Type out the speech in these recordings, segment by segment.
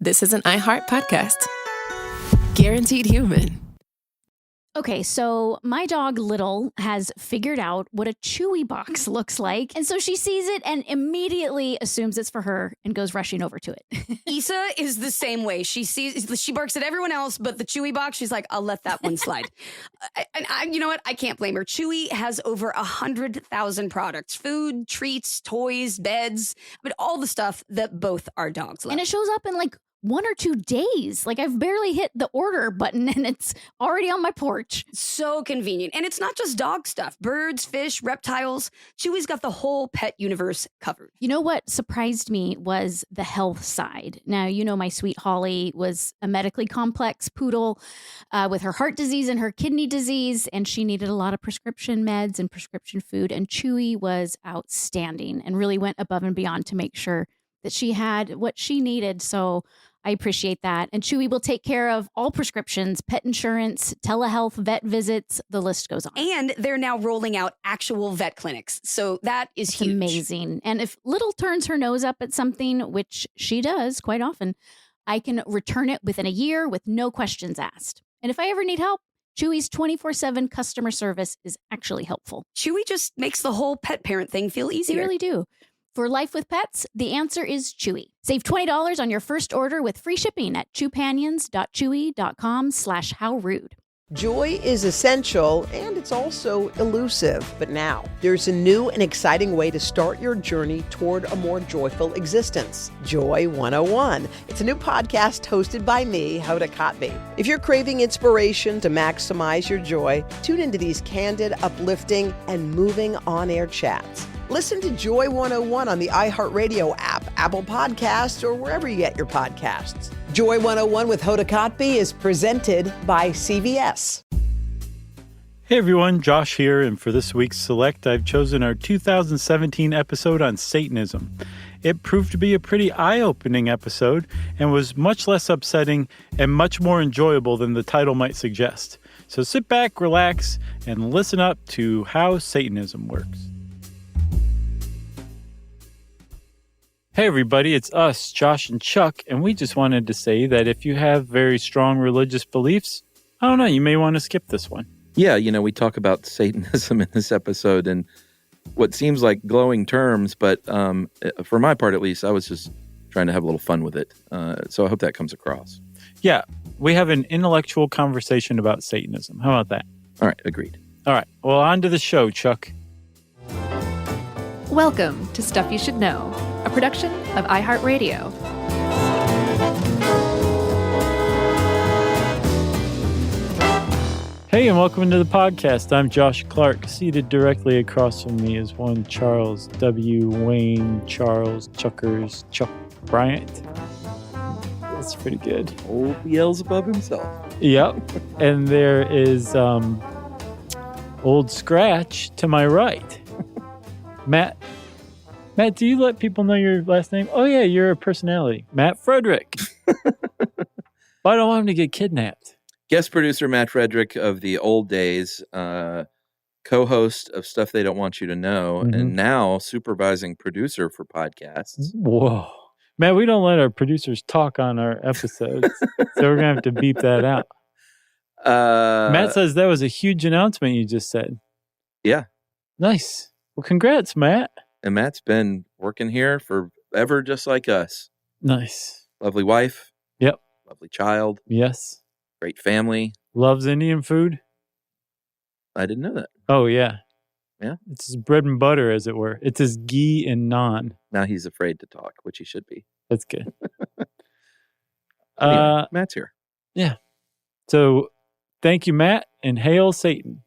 this is an iHeart podcast. Guaranteed human. Okay, so my dog Little has figured out what a Chewy box looks like. And so she sees it and immediately assumes it's for her and goes rushing over to it. Issa is the same way. She barks at everyone else, but the Chewy box, she's like, I'll let that one slide. And you know what? I can't blame her. Chewy has over 100,000 products, food, treats, toys, beds, but all the stuff that both our dogs love. And it shows up in like 1 or 2 days. Like I've barely hit the order button and it's already on my porch. So convenient. And it's not just dog stuff. Birds, fish, reptiles. Chewy's got the whole pet universe covered. You know what surprised me was the health side. Now, you know, my sweet Holly was a medically complex poodle with her heart disease and her kidney disease, and she needed a lot of prescription meds and prescription food. And Chewy was outstanding and really went above and beyond to make sure that she had what she needed. So I appreciate that. And Chewy will take care of all prescriptions, pet insurance, telehealth, vet visits. The list goes on. And they're now rolling out actual vet clinics. So that is huge. Amazing. And if Little turns her nose up at something, which she does quite often, I can return it within a year with no questions asked. And if I ever need help, Chewy's 24/7 customer service is actually helpful. Chewy just makes the whole pet parent thing feel easier. They really do. For life with pets, the answer is Chewy. Save $20 on your first order with free shipping at chewpanions.chewy.com/howrude. Joy is essential, and it's also elusive. But now, there's a new and exciting way to start your journey toward a more joyful existence. Joy 101. It's a new podcast hosted by me, Hoda Kotb. If you're craving inspiration to maximize your joy, tune into these candid, uplifting, and moving on-air chats. Listen to Joy 101 on the iHeartRadio app, Apple Podcasts, or wherever you get your podcasts. Joy 101 with Hoda Kotb is presented by CVS. Hey everyone, Josh here, and for this week's Select, I've chosen our 2017 episode on Satanism. It proved to be a pretty eye-opening episode and was much less upsetting and much more enjoyable than the title might suggest. So sit back, relax, and listen up to how Satanism works. Hey everybody, it's us, Josh and Chuck, and we just wanted to say that if you have very strong religious beliefs, I don't know, you may want to skip this one. Yeah, you know, we talk about Satanism in this episode in what seems like glowing terms, but for my part at least, I was just trying to have a little fun with it. So I hope that comes across. Yeah, we have an intellectual conversation about Satanism. How about that? All right, agreed. All right, well, on to the show, Chuck. Welcome to Stuff You Should Know, a production of iHeartRadio. Hey, and welcome to the podcast. I'm Josh Clark. Seated directly across from me is one Charles W. Wayne Charles Chuckers Chuck Bryant. That's pretty good. Old Beelzebub himself. Yep. And there is Old Scratch to my right. Matt, do you let people know your last name? Oh, yeah, you're a personality. Matt Frederick. But I don't want him to get kidnapped. Guest producer Matt Frederick of the old days, co-host of Stuff They Don't Want You to Know, and now supervising producer for podcasts. Whoa. Matt, we don't let our producers talk on our episodes, so we're going to have to beep that out. Matt says that was a huge announcement you just said. Yeah. Nice. Well, congrats, Matt. And Matt's been working here forever just like us. Nice. Lovely wife. Yep. Lovely child. Yes. Great family. Loves Indian food. I didn't know that. Oh, yeah. Yeah? It's his bread and butter, as it were. It's his ghee and naan. Now he's afraid to talk, which he should be. That's good. Anyway, Matt's here. Yeah. So, thank you, Matt, and hail Satan.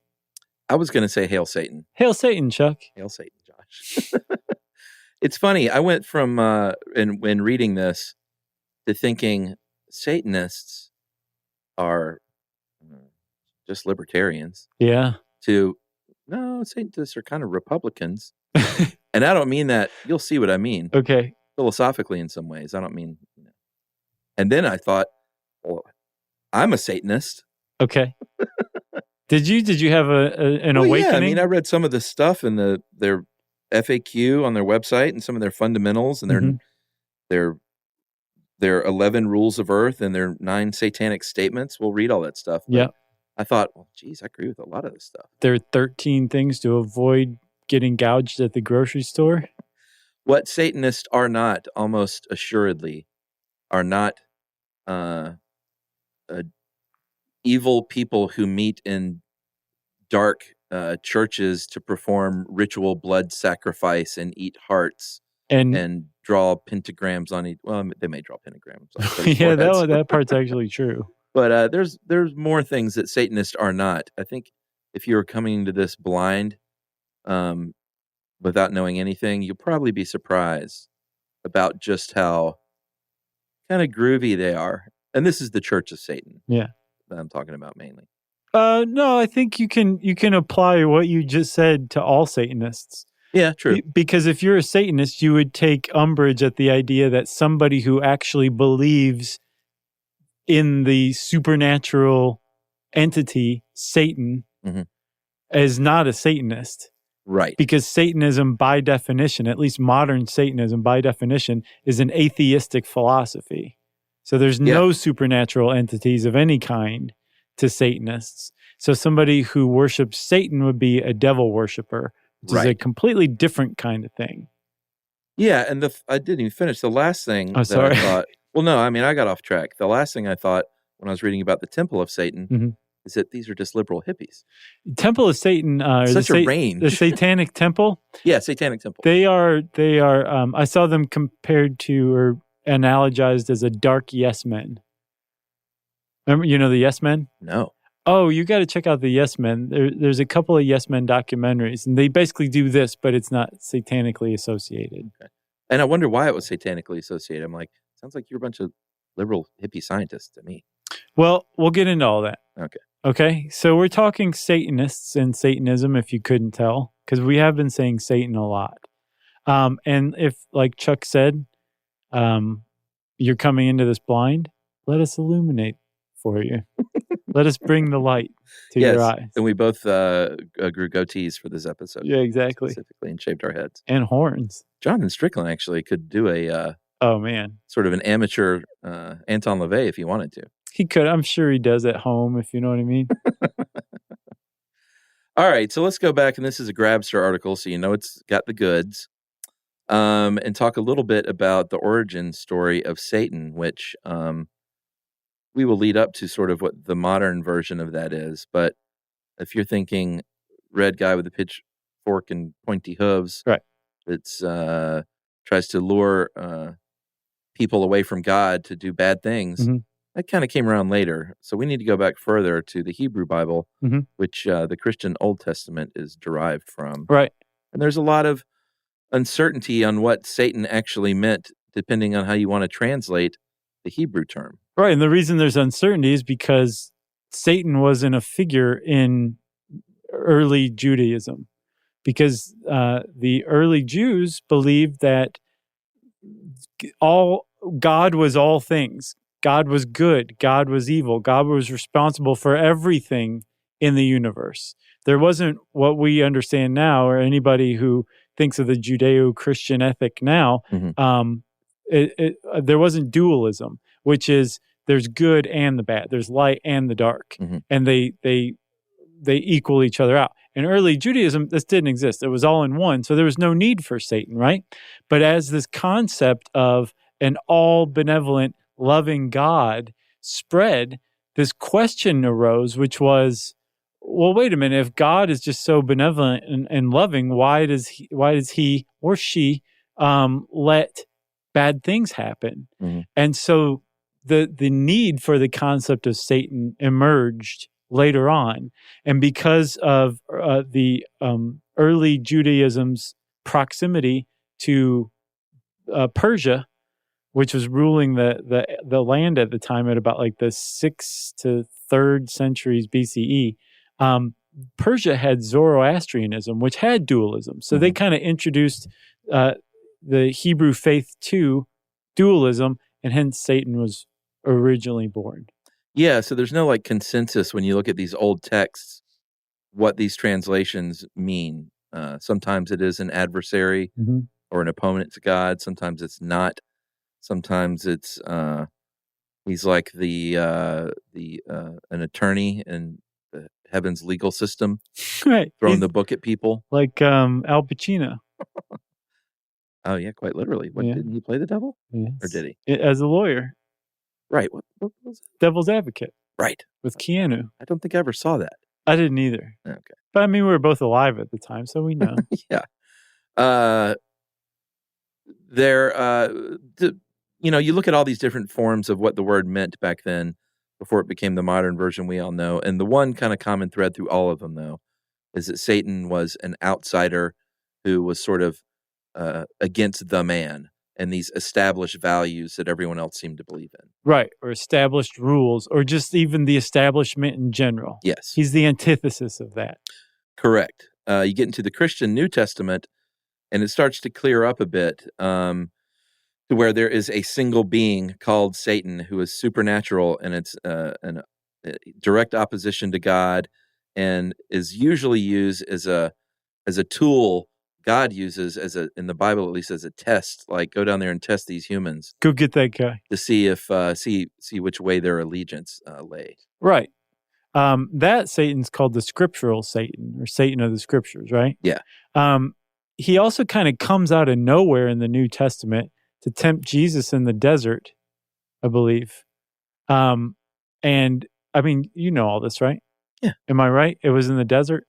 I was going to say hail Satan. Hail Satan, Chuck. Hail Satan, Josh. It's funny. I went from, when reading this, to thinking Satanists are just libertarians. Yeah. To, no, Satanists are kind of Republicans. And I don't mean that. You'll see what I mean. Okay. Philosophically in some ways. I don't mean, you know. And then I thought, well, I'm a Satanist. Okay. Did you have an awakening? Yeah, I mean, I read some of the stuff in their FAQ on their website and some of their fundamentals and their their 11 rules of earth and their 9 satanic statements. We'll read all that stuff. But Yeah. I thought, well, geez, I agree with a lot of this stuff. There are 13 things to avoid getting gouged at the grocery store. What Satanists are not, almost assuredly, are not evil people who meet in dark churches to perform ritual blood sacrifice and eat hearts and draw pentagrams on each. Well, they may draw pentagrams on each yeah, foreheads. that part's actually true. But there's more things that Satanists are not. I think if you're coming to this blind, without knowing anything, you'll probably be surprised about just how kind of groovy they are. And this is the Church of Satan. Yeah, that I'm talking about mainly. No, I think you can apply what you just said to all Satanists. Yeah, true. Because if you're a Satanist, you would take umbrage at the idea that somebody who actually believes in the supernatural entity, Satan, is not a Satanist. Right. Because Satanism, by definition, at least modern Satanism, by definition, is an atheistic philosophy. So there's no supernatural entities of any kind to Satanists. So somebody who worships Satan would be a devil worshiper, which is a completely different kind of thing. Yeah, and I didn't even finish. The last thing I thought... Well, no, I mean, I got off track. The last thing I thought when I was reading about the Temple of Satan is that these are just liberal hippies. Temple of Satan, such a range. The Satanic Temple. Yeah, Satanic Temple. They are. I saw them compared to or analogized as a dark yes men. Remember, the Yes Men? No. Oh, you got to check out the Yes Men. There's a couple of Yes Men documentaries, and they basically do this, but it's not satanically associated. Okay. And I wonder why it was satanically associated. I'm like, sounds like you're a bunch of liberal hippie scientists to me. Well, we'll get into all that. Okay. So we're talking Satanists and Satanism, if you couldn't tell, because we have been saying Satan a lot. And if, like Chuck said, you're coming into this blind, let us illuminate for you. Let us bring the light to your eyes. And we both grew goatees for this episode. Yeah, exactly. Specifically, and shaved our heads. And horns. Jonathan Strickland actually could do a sort of an amateur Anton LaVey if he wanted to. He could. I'm sure he does at home, if you know what I mean. All right, so let's go back, and this is a Grabster article, so it's got the goods, and talk a little bit about the origin story of Satan, which we will lead up to sort of what the modern version of that is. But if you're thinking red guy with a pitchfork and pointy hooves, right? That's tries to lure people away from God to do bad things. That kind of came around later. So we need to go back further to the Hebrew Bible, which the Christian Old Testament is derived from. Right. And there's a lot of uncertainty on what Satan actually meant, depending on how you want to translate the Hebrew term. Right. And the reason there's uncertainty is because Satan wasn't a figure in early Judaism. Because the early Jews believed that God was all things. God was good. God was evil. God was responsible for everything in the universe. There wasn't what we understand now, or anybody who thinks of the Judeo-Christian ethic now. There wasn't dualism, which is there's good and the bad. There's light and the dark, and they equal each other out. In early Judaism, this didn't exist. It was all in one, so there was no need for Satan, right? But as this concept of an all-benevolent, loving God spread, this question arose, which was, well, wait a minute, if God is just so benevolent and loving, why does he or she let bad things happen? And so the need for the concept of Satan emerged later on. And because of the early Judaism's proximity to Persia, which was ruling the land at the time at about like the 6th to 3rd centuries BCE, Persia had Zoroastrianism, which had dualism. So they kind of introduced the Hebrew faith to dualism, and hence Satan was originally born. Yeah, so there's no like consensus when you look at these old texts, what these translations mean. Sometimes it is an adversary or an opponent to God. Sometimes it's not. Sometimes it's he's like an attorney in the heaven's legal system, Right. throwing He's the book at people. like Al Pacino. Oh yeah, quite literally. What Yeah. didn't he play the devil? Yes. Or did he? As a lawyer, Right. What was it? Devil's Advocate Right. with Keanu. I don't think I ever saw that. I didn't either. Okay. But I mean, we were both alive at the time, so we know. Yeah. You look at all these different forms of what the word meant back then before it became the modern version we all know. And the one kind of common thread through all of them, though, is that Satan was an outsider who was sort of against the man and these established values that everyone else seemed to believe in. Right. Or established rules, or just even the establishment in general. Yes. He's the antithesis of that. Correct. You get into the Christian New Testament, and it starts to clear up a bit to where there is a single being called Satan who is supernatural, and it's a direct opposition to God, and is usually used as a tool God uses in the Bible, at least, as a test. Like, go down there and test these humans Go get that guy. to see if see which way their allegiance lay. Right. That Satan's called the scriptural Satan, or Satan of the scriptures, right? Yeah. He also kind of comes out of nowhere in the New Testament to tempt Jesus in the desert, I believe. And I mean, you know all this, right? Yeah. Am I right? It was in the desert?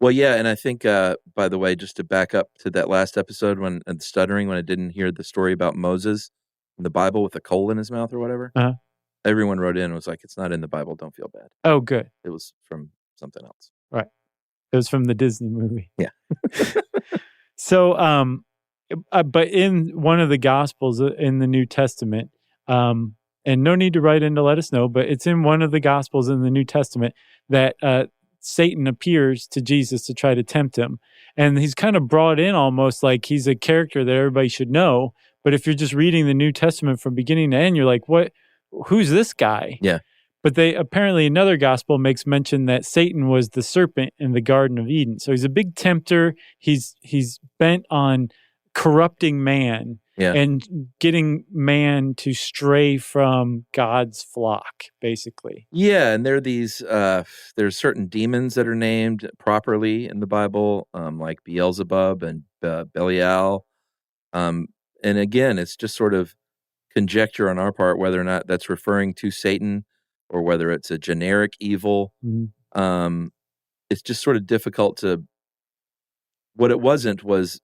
Well, yeah, and I think, by the way, just to back up to that last episode when stuttering, when I didn't hear the story about Moses in the Bible with a coal in his mouth or whatever, everyone wrote in and was like, it's not in the Bible, don't feel bad. Oh, good. It was from something else. Right. It was from the Disney movie. Yeah. So, but in one of the Gospels in the New Testament, and no need to write in to let us know, but it's in one of the Gospels in the New Testament that Satan appears to Jesus to try to tempt him. And he's kind of brought in almost like he's a character that everybody should know. But if you're just reading the New Testament from beginning to end, you're like, what? Who's this guy? Yeah. But apparently another gospel makes mention that Satan was the serpent in the Garden of Eden. So he's a big tempter. He's bent on corrupting man and getting man to stray from God's flock, basically. Yeah, and there are these there's certain demons that are named properly in the Bible, like Beelzebub and Belial. And again, it's just sort of conjecture on our part whether or not that's referring to Satan or whether it's a generic evil. Mm-hmm. It's just sort of difficult to. What it wasn't was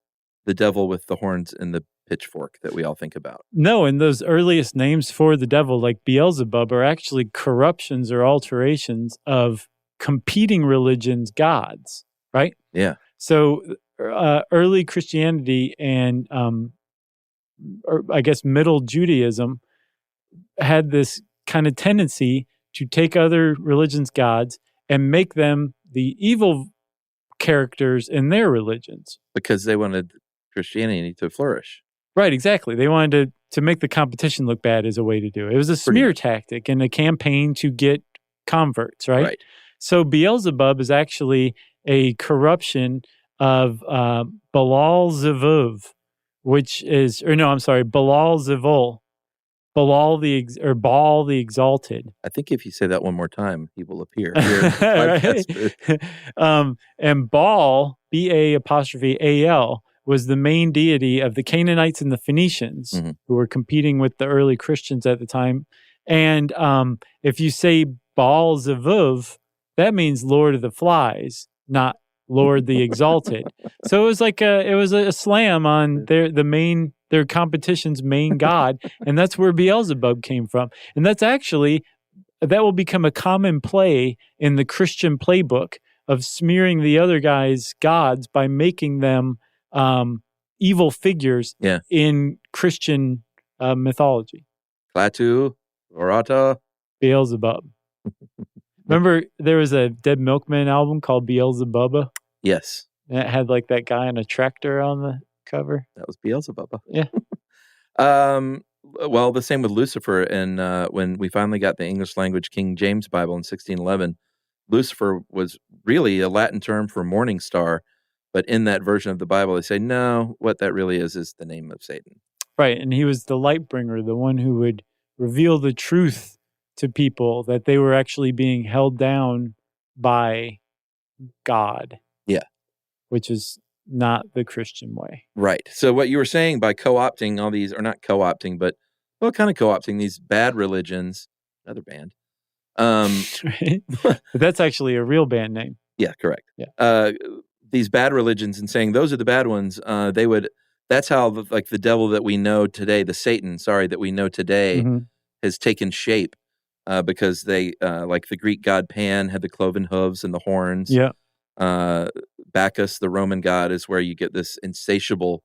the devil with the horns and the pitchfork that we all think about. No, and those earliest names for the devil, like Beelzebub, are actually corruptions or alterations of competing religions' gods, right? Yeah. So early Christianity and or I guess Middle Judaism had this kind of tendency to take other religions' gods and make them the evil characters in their religions. Because they wanted Christianity to flourish. Right, exactly. They wanted to make the competition look bad as a way to do it. It was a smear tactic and a campaign to get converts, right? So Beelzebub is actually a corruption of Baal Zevul, Baal Zevul. Baal the Exalted. I think if you say that one more time, he will appear. And Baal, Baal, was the main deity of the Canaanites and the Phoenicians, who were competing with the early Christians at the time. And if you say Baal Zevul, that means Lord of the Flies, not Lord the Exalted. So it was like a slam on their competition's main god, and that's where Beelzebub came from. And that will become a common play in the Christian playbook of smearing the other guy's gods by making them evil figures in Christian mythology. Klaatu, Orata, Beelzebub. Remember, there was a Dead Milkman album called Beelzebubba? Yes. And it had like that guy on a tractor on the cover. That was Beelzebubba. Yeah. Well, the same with Lucifer. And when we finally got the English language King James Bible in 1611, Lucifer was really a Latin term for morning star. But in that version of the Bible, they say, no, what that really is the name of Satan. Right. And he was the light bringer, the one who would reveal the truth to people that they were actually being held down by God. Yeah. Which is not the Christian way. Right. So what you were saying by co-opting all these, or not co-opting, but kind of co-opting these bad religions, another band. Right? But that's actually a real band name. Yeah, correct. Yeah. These bad religions and saying those are the bad ones, that's how the devil that we know today, the Satan, that we know today has taken shape because they, like the Greek god Pan had the cloven hooves and the horns. Yeah. Bacchus, the Roman god, is where you get this insatiable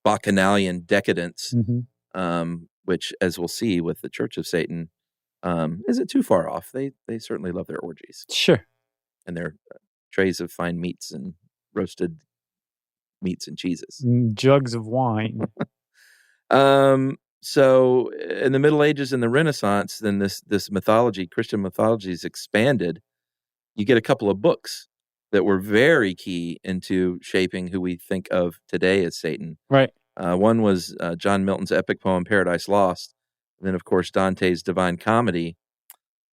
bacchanalian decadence, which, as we'll see with the Church of Satan, isn't too far off. They certainly love their orgies. Sure. And their trays of fine meats and roasted meats and cheeses. Jugs of wine. So in the Middle Ages and the Renaissance, then this mythology, Christian mythology, is expanded. You get a couple of books that were very key into shaping who we think of today as Satan. Right. One was John Milton's epic poem Paradise Lost, and then of course Dante's Divine Comedy.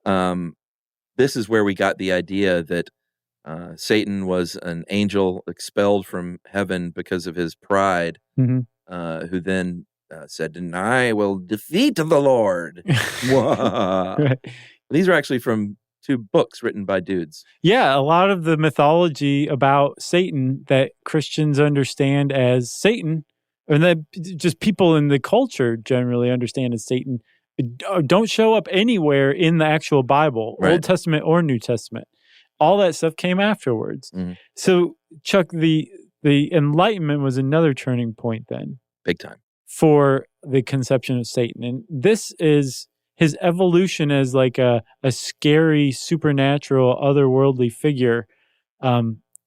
This is where we got the idea that Satan was an angel expelled from heaven because of his pride, who then said, "And I will defeat the Lord." Right. These are actually from 2 books written by dudes. Yeah, a lot of the mythology about Satan that Christians understand as Satan, and that just people in the culture generally understand as Satan, don't show up anywhere in the actual Bible, right. Old Testament or New Testament. All that stuff came afterwards. So, Chuck, the Enlightenment was another turning point then. Big time. For the conception of Satan. And this is his evolution as like a scary, supernatural, otherworldly figure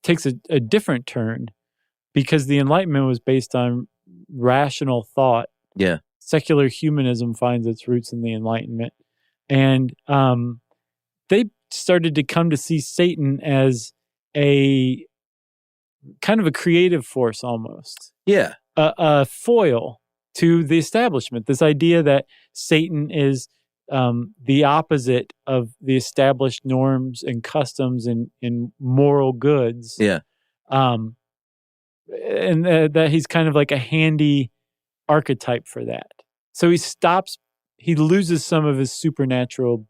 takes a different turn because the Enlightenment was based on rational thought. Yeah. Secular humanism finds its roots in the Enlightenment. And they started to come to see Satan as a kind of a creative force almost. Yeah. A foil to the establishment. This idea that Satan is the opposite of the established norms and customs and moral goods. Yeah. And that he's kind of like a handy archetype for that. So he loses some of his supernatural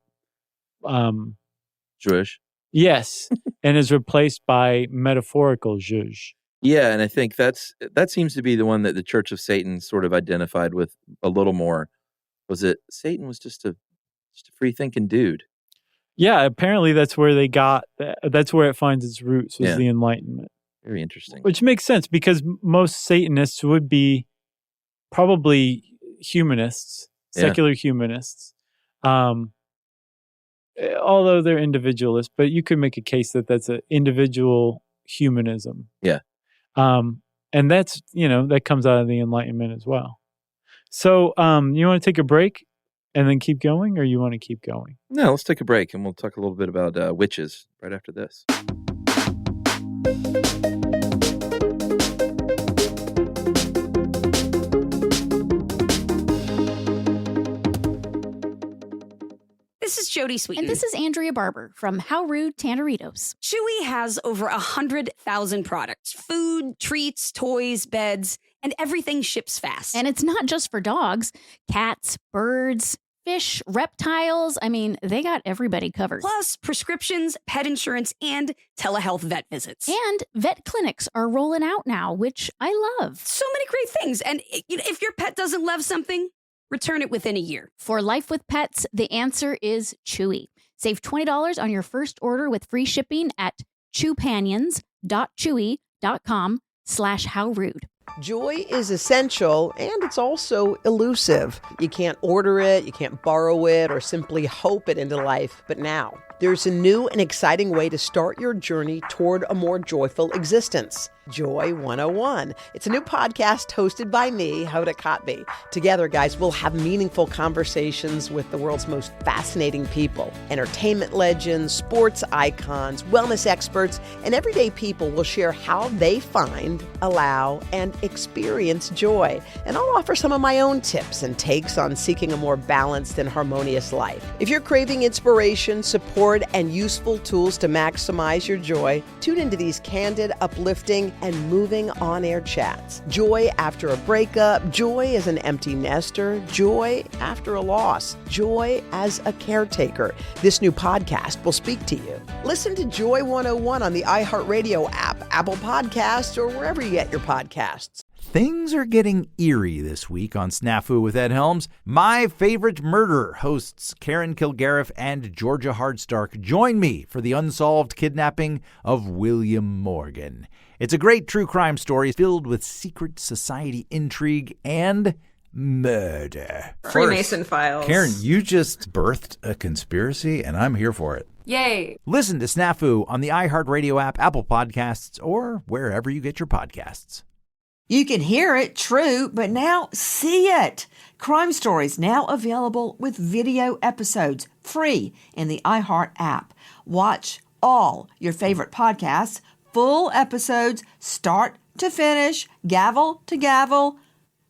Jewish. Yes, and is replaced by metaphorical zhuzh. Yeah, and I think that seems to be the one that the Church of Satan sort of identified with a little more. Was it Satan was just a free-thinking dude? Yeah, apparently that's where they got that. That's where it finds its roots, was the Enlightenment. Very interesting. Which makes sense because most Satanists would be probably humanists, secular humanists. Although they're individualists, but you could make a case that that's an individual humanism. Yeah. And that's, that comes out of the Enlightenment as well. So you want to take a break and then keep going, or you want to keep going? No, let's take a break and we'll talk a little bit about witches right after this. This is Jody Sweeten. And this is Andrea Barber from How Rude Tanneritos. Chewy has over 100,000 products. Food, treats, toys, beds, and everything ships fast. And it's not just for dogs. Cats, birds, fish, reptiles. I mean, they got everybody covered. Plus, prescriptions, pet insurance, and telehealth vet visits. And vet clinics are rolling out now, which I love. So many great things. And if your pet doesn't love something, return it within a year. For life with pets, the answer is Chewy. Save $20 on your first order with free shipping at chewpanions.chewy.com/howrude. Joy is essential, and it's also elusive. You can't order it, you can't borrow it, or simply hope it into life. But now, There's a new and exciting way to start your journey toward a more joyful existence. Joy 101. It's a new podcast hosted by me, Hoda Kotb. Together, guys, we'll have meaningful conversations with the world's most fascinating people. Entertainment legends, sports icons, wellness experts, and everyday people will share how they find, allow, and experience joy. And I'll offer some of my own tips and takes on seeking a more balanced and harmonious life. If you're craving inspiration, support, and useful tools to maximize your joy, tune into these candid, uplifting, and moving on-air chats. Joy after a breakup, joy as an empty nester, joy after a loss, joy as a caretaker. This new podcast will speak to you. Listen to Joy 101 on the iHeartRadio app, Apple Podcasts, or wherever you get your podcasts. Things are getting eerie this week on Snafu with Ed Helms. My Favorite Murder hosts Karen Kilgariff and Georgia Hardstark join me for the unsolved kidnapping of William Morgan. It's a great true crime story filled with secret society intrigue and murder. Freemason files. Karen, you just birthed a conspiracy, and I'm here for it. Yay. Listen to Snafu on the iHeartRadio app, Apple Podcasts, or wherever you get your podcasts. You can hear it, true, but now see it. Crime Stories now available with video episodes, free in the iHeart app. Watch all your favorite podcasts, full episodes, start to finish, gavel to gavel,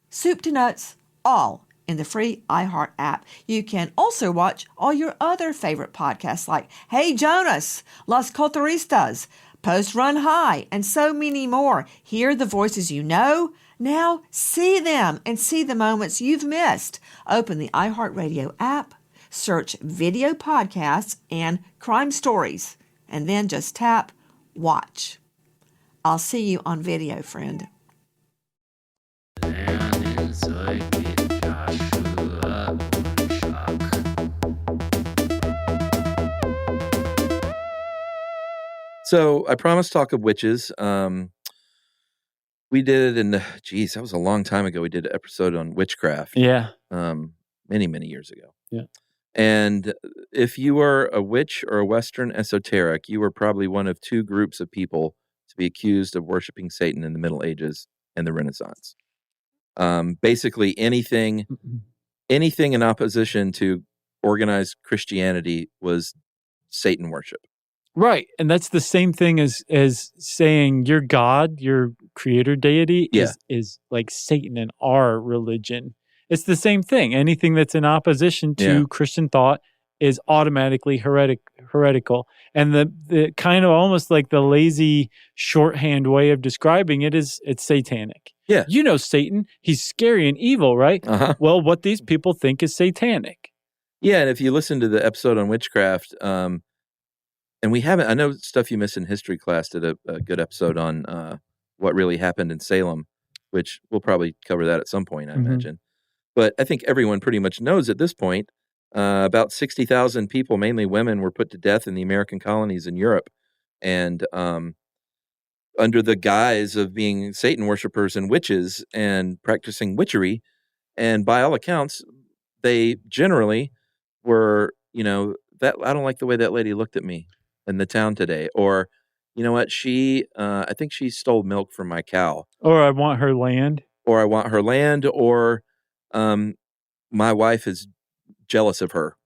soup to nuts, all in the free iHeart app. You can also watch all your other favorite podcasts like Hey Jonas, Las Cotaristas, Post Run High, and so many more. Hear the voices you know. Now see them and see the moments you've missed. Open the iHeartRadio app, search video podcasts and crime stories, and then just tap watch. I'll see you on video, friend. So I promised talk of witches. We did it in, that was a long time ago. We did an episode on witchcraft. Yeah. Many, many years ago. Yeah. And if you are a witch or a Western esoteric, you were probably one of two groups of people to be accused of worshiping Satan in the Middle Ages and the Renaissance. Basically anything in opposition to organized Christianity was Satan worship. Right. And that's the same thing as saying your God, your creator deity is like Satan in our religion. It's the same thing. Anything that's in opposition to Christian thought is automatically heretical. And the kind of almost like the lazy shorthand way of describing it is it's satanic. Yeah. You know Satan, he's scary and evil, right? Uh-huh. Well, what these people think is satanic. Yeah, and if you listen to the episode on witchcraft, and I know Stuff You Miss in History class did a good episode on what really happened in Salem, which we'll probably cover that at some point, I imagine. But I think everyone pretty much knows at this point, about 60,000 people, mainly women, were put to death in the American colonies in Europe. And under the guise of being Satan worshipers and witches and practicing witchery. And by all accounts, they generally were, that I don't like the way that lady looked at me in the town today. Or, you know what, I think she stole milk from my cow. Or I want her land. Or my wife is jealous of her.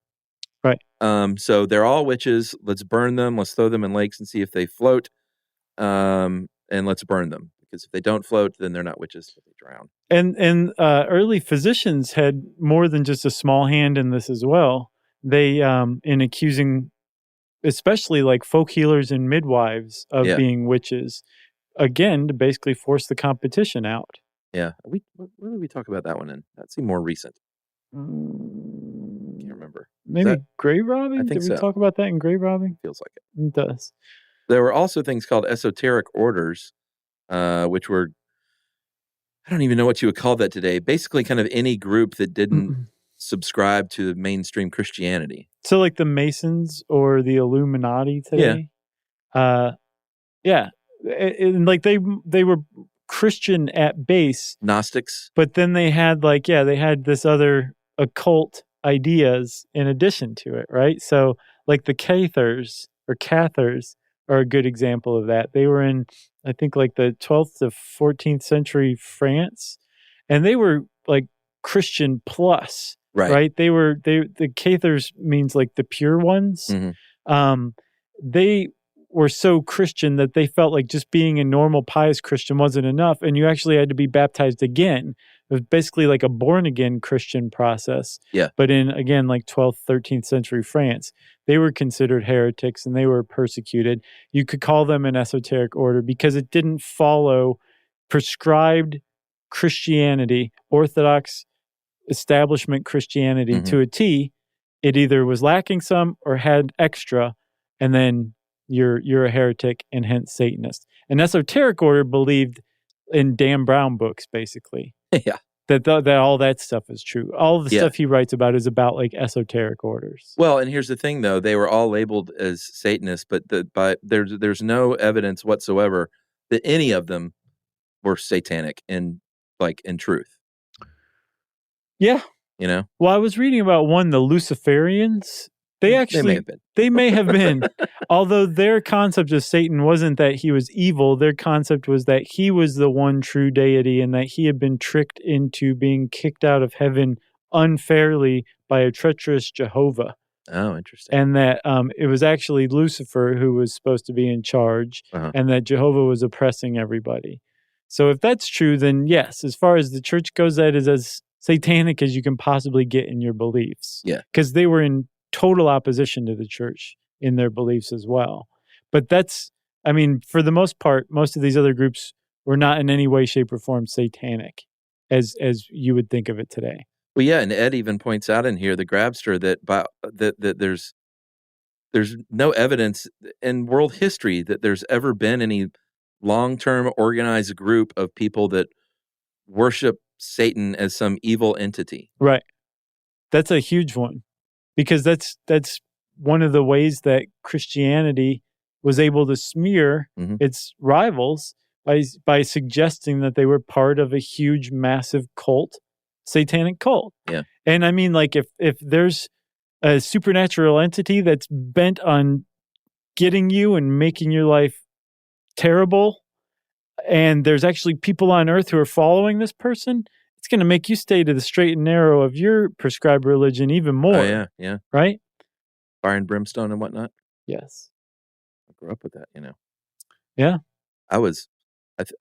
Right. So they're all witches. Let's burn them. Let's throw them in lakes and see if they float. And let's burn them. Because if they don't float, then they're not witches. They drown. And early physicians had more than just a small hand in this as well. They, in accusing, especially like folk healers and midwives of being witches, again, to basically force the competition out. Yeah. Where did we talk about that one in? That seemed more recent. Can't remember. Maybe grave robbing? I think Did we talk about that in grave robbing? Feels like it. It does. There were also things called esoteric orders, which were, I don't even know what you would call that today. Basically kind of any group that didn't subscribe to mainstream Christianity. So like the Masons or the Illuminati today? Yeah. And like they were Christian at base. Gnostics. But then they had they had this other occult ideas in addition to it, right? So like the Cathars are a good example of that. They were in, I think, like the 12th to 14th century France, and they were like Christian plus, right? The Cathars means like the pure ones. They were so Christian that they felt like just being a normal pious Christian wasn't enough, and you actually had to be baptized again. It was basically like a born-again Christian process. Yeah. But in, again, like 12th, 13th century France, they were considered heretics and they were persecuted. You could call them an esoteric order because it didn't follow prescribed Christianity, Orthodox establishment Christianity to a T. It either was lacking some or had extra, and then you're a heretic and hence Satanist. An esoteric order believed in Dan Brown books, basically. Yeah. That all that stuff is true. All the stuff he writes about is about like esoteric orders. Well, and here's the thing, though: they were all labeled as Satanists, but there's no evidence whatsoever that any of them were satanic in truth. Yeah, you know. Well, I was reading about one, the Luciferians. They may have been. Although their concept of Satan wasn't that he was evil, their concept was that he was the one true deity and that he had been tricked into being kicked out of heaven unfairly by a treacherous Jehovah. Oh, interesting. And that it was actually Lucifer who was supposed to be in charge, and that Jehovah was oppressing everybody. So if that's true, then yes, as far as the church goes, that is as satanic as you can possibly get in your beliefs. Yeah. Because they were in total opposition to the church in their beliefs as well. But that's, I mean, for the most part, most of these other groups were not in any way, shape, or form satanic as you would think of it today. Well, yeah, and Ed even points out in here, the Grabster, that there's no evidence in world history that there's ever been any long-term organized group of people that worship Satan as some evil entity. Right. That's a huge one. Because that's one of the ways that Christianity was able to smear its rivals by suggesting that they were part of a huge, massive cult, satanic cult. Yeah. And I mean, like, if there's a supernatural entity that's bent on getting you and making your life terrible, and there's actually people on earth who are following this person, it's going to make you stay to the straight and narrow of your prescribed religion even more. Oh, yeah. Right? Fire and brimstone and whatnot. Yes. I grew up with that, you know. Yeah. I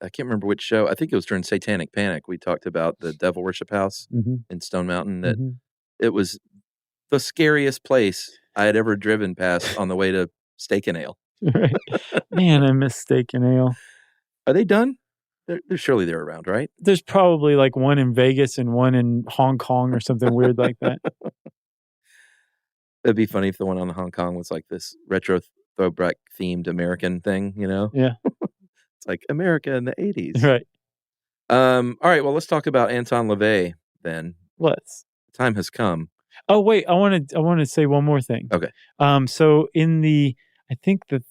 can't remember which show. I think it was during Satanic Panic. We talked about the Devil Worship House in Stone Mountain. That it was the scariest place I had ever driven past on the way to Steak and Ale. Right. Man, I miss Steak and Ale. Are they done? Surely they're around, right? There's probably like one in Vegas and one in Hong Kong or something weird like that. It'd be funny if the one on Hong Kong was like this retro throwback themed American thing, you know? Yeah. It's like America in the 80s. Right. All right, well, let's talk about Anton LaVey then. Let's. The time has come. Oh, wait, I want to say one more thing. Okay. So in I think the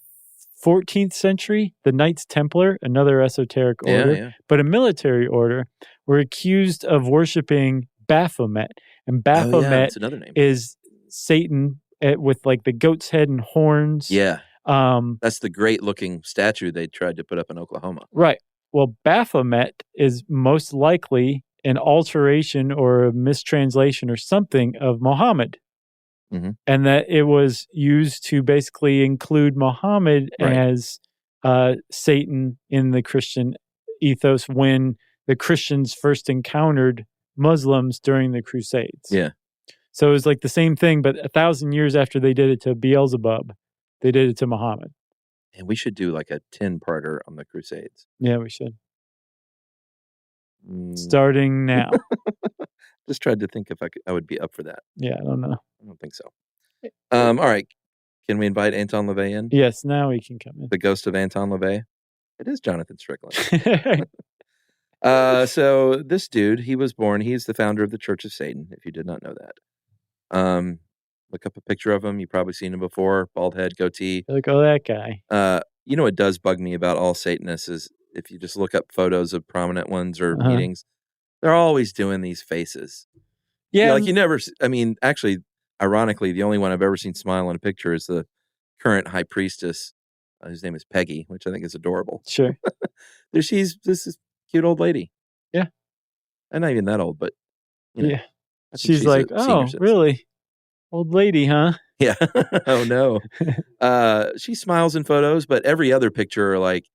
14th century, the Knights Templar, another esoteric order, but a military order, were accused of worshiping Baphomet. And Baphomet another name. is Satan with like the goat's head and horns. Yeah. That's the great looking statue they tried to put up in Oklahoma. Right. Well, Baphomet is most likely an alteration or a mistranslation or something of Muhammad. And that it was used to basically include Muhammad as Satan in the Christian ethos when the Christians first encountered Muslims during the Crusades. Yeah. So it was like the same thing, but 1,000 years after they did it to Beelzebub, they did it to Muhammad. And we should do like a 10-parter on the Crusades. Yeah, we should. Starting now. Just tried to think if I would be up for that. Yeah, I don't know. I don't think so. All right. Can we invite Anton LaVey in? Yes, now he can come in. The ghost of Anton LaVey? It is Jonathan Strickland. So this dude, he's the founder of the Church of Satan, if you did not know that. Look up a picture of him. You've probably seen him before. Bald head, goatee. Look at that guy. You know what does bug me about all Satanists is if you just look up photos of prominent ones or meetings, they're always doing these faces. Yeah. Like you never, I mean, actually, ironically, the only one I've ever seen smile in a picture is the current high priestess, whose name is Peggy, which I think is adorable. Sure. This is cute old lady. Yeah. And not even that old, but Yeah. I think She's like, a senior oh, citizen. really? Old lady, huh? Yeah. Oh no. She smiles in photos, but every other picture are like,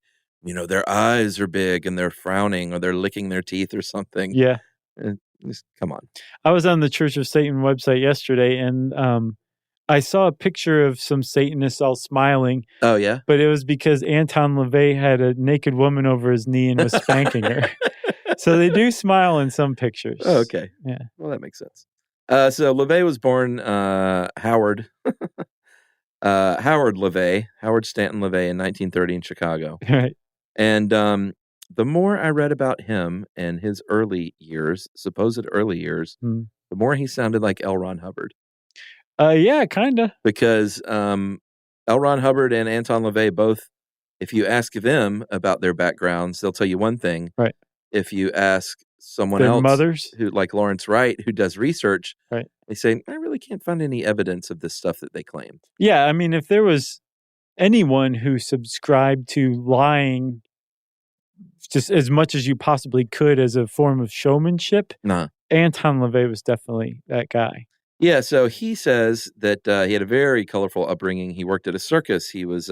their eyes are big and they're frowning or they're licking their teeth or something. Yeah. Just come on. I was on the Church of Satan website yesterday, and I saw a picture of some Satanists all smiling. Oh, yeah? But it was because Anton LaVey had a naked woman over his knee and was spanking her. So they do smile in some pictures. Oh, okay. Yeah. Well, that makes sense. So LaVey was born Howard LaVey, Howard Stanton LaVey in 1930 in Chicago. Right. And the more I read about him and his supposed early years, the more he sounded like L. Ron Hubbard. Yeah, kind of. Because L. Ron Hubbard and Anton LaVey both, if you ask them about their backgrounds, they'll tell you one thing. Right. If you ask someone Their else, mothers, who like Lawrence Wright, who does research, right, they say, I really can't find any evidence of this stuff that they claimed. Yeah, I mean, if there was anyone who subscribed to lying just as much as you possibly could as a form of showmanship, Anton LaVey was definitely that guy. Yeah, so he says that he had a very colorful upbringing. He worked at a circus. He was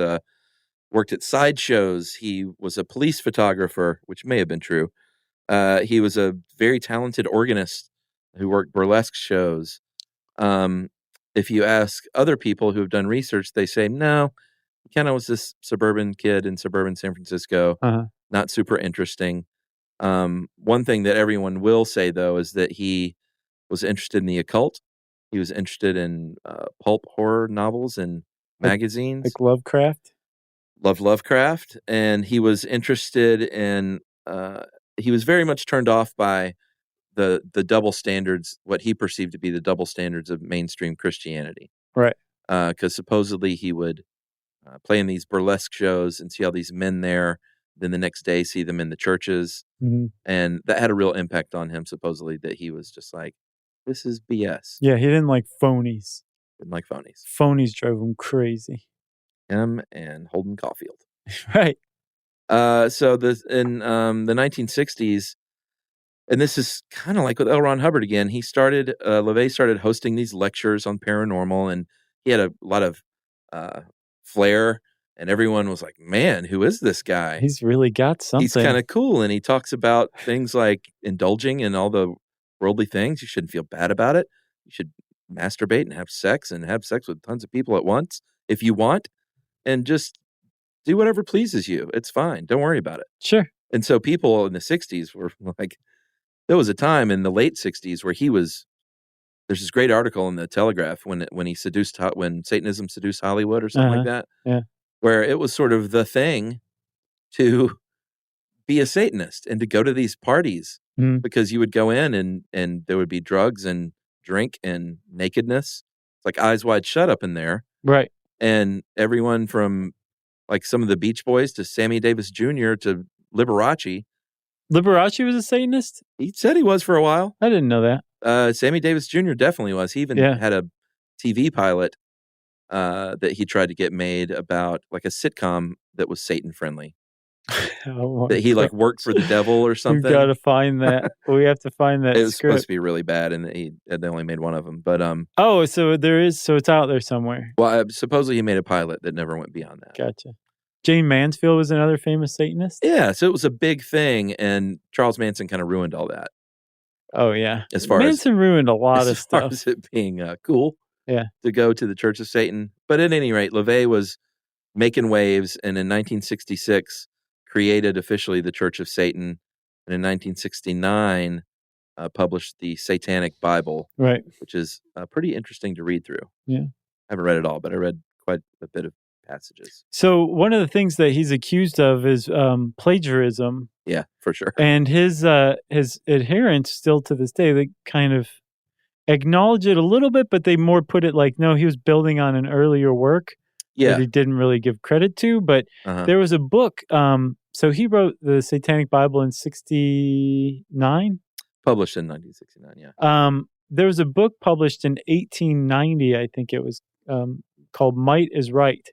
worked at sideshows. He was a police photographer, which may have been true. He was a very talented organist who worked burlesque shows. If you ask other people who have done research, they say, no, he kind of was this suburban kid in suburban San Francisco, not super interesting. One thing that everyone will say, though, is that he was interested in the occult. He was interested in pulp horror novels and magazines. Like Lovecraft? Loved Lovecraft. And he was interested in, he was very much turned off by the double standards, what he perceived to be the double standards of mainstream Christianity. Right. Because supposedly he would play in these burlesque shows and see all these men there. Then the next day see them in the churches. Mm-hmm. And that had a real impact on him, supposedly, that he was just like, this is BS. Yeah, he didn't like phonies. Didn't like phonies. Phonies drove him crazy. Him and Holden Caulfield. Right. So in the 1960s, and this is kind of like with L. Ron Hubbard again, LaVey started hosting these lectures on paranormal, and he had a lot of flair, and everyone was like, man, who is this guy? He's really got something. He's kind of cool, and he talks about things like indulging in all the worldly things. You shouldn't feel bad about it. You should masturbate and have sex with tons of people at once if you want, and just do whatever pleases you. It's fine. Don't worry about it. Sure. And so people in the 60s were like, there was a time in the late 60s where there's this great article in the Telegraph when Satanism seduced Hollywood or something like that. Yeah. Where it was sort of the thing to be a Satanist and to go to these parties because you would go in and there would be drugs and drink and nakedness. It's like Eyes Wide Shut up in there. Right. And everyone from like some of the Beach Boys to Sammy Davis Jr. to Liberace. Liberace was a Satanist? He said he was for a while. I didn't know that. Sammy Davis Jr. definitely was. He even had a TV pilot that he tried to get made about like a sitcom that was Satan friendly. That he like worked for the devil or something. We've got to find that. We have to find that. It was script. Supposed to be really bad, and they only made one of them. But so it's out there somewhere. Well, supposedly he made a pilot that never went beyond that. Gotcha. Jane Mansfield was another famous Satanist. Yeah, so it was a big thing, and Charles Manson kind of ruined all that. Oh yeah, Manson ruined a lot of stuff. As far as it being cool, yeah, to go to the Church of Satan. But at any rate, LaVey was making waves, and in 1966 created officially the Church of Satan, and in 1969 published the Satanic Bible, right, which is pretty interesting to read through. Yeah, I haven't read it all, but I read quite a bit of passages. So one of the things that he's accused of is plagiarism. Yeah, for sure. And his adherents still to this day, they kind of acknowledge it a little bit, but they more put it like, no, he was building on an earlier work that he didn't really give credit to. But there was a book. So he wrote the Satanic Bible in 1969. Published in 1969, yeah. there was a book published in 1890, I think it was, called Might is Right.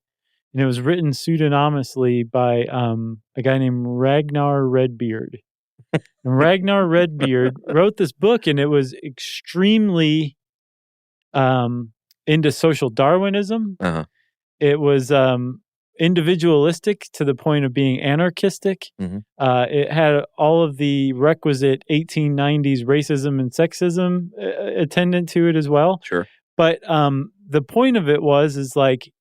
And it was written pseudonymously by a guy named Ragnar Redbeard. And Ragnar Redbeard wrote this book, and it was extremely into social Darwinism. Uh-huh. It was individualistic to the point of being anarchistic. Mm-hmm. It had all of the requisite 1890s racism and sexism attendant to it as well. Sure. But the point of it is like,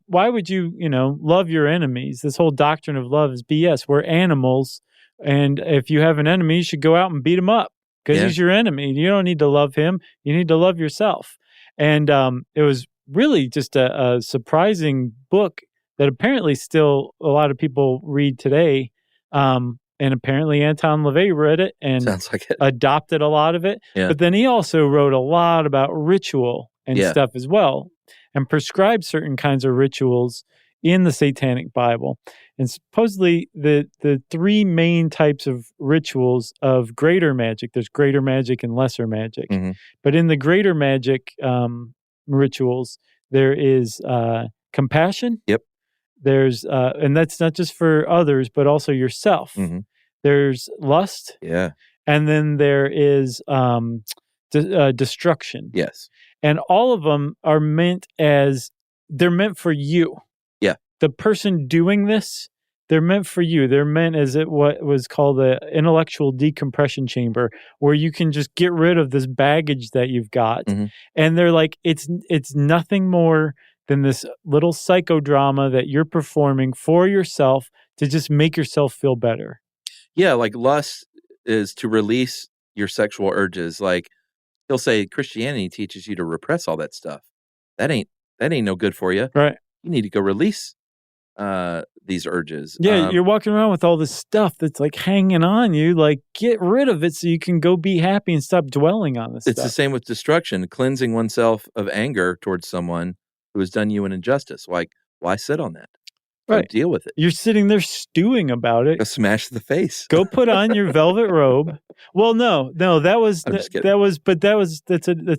why would you, love your enemies? This whole doctrine of love is BS. We're animals. And if you have an enemy, you should go out and beat him up because he's your enemy. You don't need to love him. You need to love yourself. And it was really just a surprising book that apparently still a lot of people read today. And apparently Anton LaVey read it and Sounds like it. adopted a lot of it. Yeah. But then he also wrote a lot about ritual and stuff as well, and prescribed certain kinds of rituals in the Satanic Bible. And supposedly the three main types of rituals of greater magic, there's greater magic and lesser magic. Mm-hmm. But in the greater magic rituals, there is compassion. Yep. There's, and that's not just for others, but also yourself. Mm-hmm. There's lust. Yeah. And then there is destruction. Yes. And all of them are meant for you. Yeah. The person doing this, they're meant for you. They're meant as what was called the intellectual decompression chamber, where you can just get rid of this baggage that you've got. Mm-hmm. And they're like, it's nothing more than this little psychodrama that you're performing for yourself to just make yourself feel better. Yeah, like lust is to release your sexual urges. Like he'll say Christianity teaches you to repress all that stuff. That ain't no good for you. Right. You need to go release these urges. Yeah, you're walking around with all this stuff that's like hanging on you. Like, get rid of it so you can go be happy and stop dwelling on this It's stuff. the same with destruction, cleansing oneself of anger towards someone who has done you an injustice. Like, why sit on that? Go Right. deal with it. You're sitting there stewing about it. Go smash the face. Go put on your velvet robe. Well, no, that's